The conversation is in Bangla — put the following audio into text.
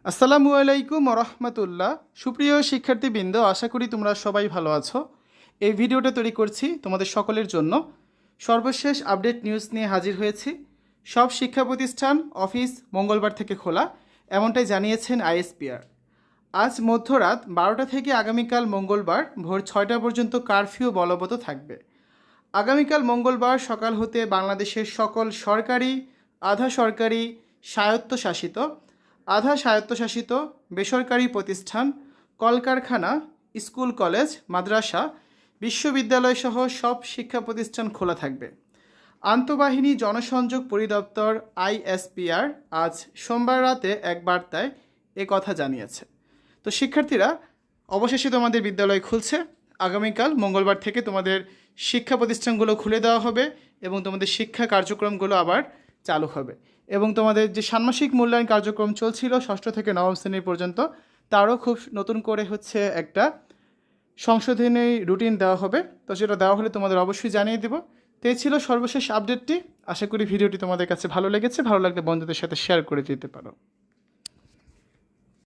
আসসালামু আলাইকুম রহমতুল্লাহ। সুপ্রিয় শিক্ষার্থীবৃন্দ, আশা করি তোমরা সবাই ভালো আছো। এই ভিডিওটা তৈরি করছি তোমাদের সকলের জন্য। সর্বশেষ আপডেট নিউজ নিয়ে হাজির হয়েছি। সব শিক্ষা প্রতিষ্ঠান অফিস মঙ্গলবার থেকে খোলা, এমনটাই জানিয়েছেন আইএসপিআর। আজ মধ্যরাত 12টা থেকে আগামীকাল মঙ্গলবার ভোর 6টা পর্যন্ত কারফিউ বলবৎ থাকবে। আগামীকাল মঙ্গলবার সকাল হতে বাংলাদেশের সকল সরকারি, আধা সরকারি, স্বায়ত্তশাসিত, আধা স্বায়ত্তশাসিত, বেসরকারি প্রতিষ্ঠান, কলকারখানা, স্কুল কলেজ, মাদ্রাসা, বিশ্ববিদ্যালয়সহ সব শিক্ষা প্রতিষ্ঠান খোলা থাকবে। আন্তঃবাহিনী জনসংযোগ পরিদপ্তর আইএসপিআর আজ সোমবার রাতে এক বার্তায় এ কথা জানিয়েছে। তো শিক্ষার্থীরা, অবশেষে তোমাদের বিদ্যালয় খুলছে। আগামীকাল মঙ্গলবার থেকে তোমাদের শিক্ষা প্রতিষ্ঠানগুলো খুলে দেওয়া হবে এবং তোমাদের শিক্ষা কার্যক্রমগুলো আবার চালু হবে। এবং তোমাদের যে ষান্মাসিক মূল্যায়ন কার্যক্রম চলছিল ষষ্ঠ থেকে নবম শ্রেণী পর্যন্ত, তারও খুব নতুন করে একটা সংশোধনী রুটিন দেওয়া হবে। তো সেটা দেওয়া হলে তোমাদের অবশ্যই জানিয়ে দেবো। তো এই ছিল সর্বশেষ আপডেটটি। আশা করি ভিডিওটি তোমাদের কাছে ভালো লেগেছে। ভালো লাগলে বন্ধুদের সাথে শেয়ার করে দিতে পারো।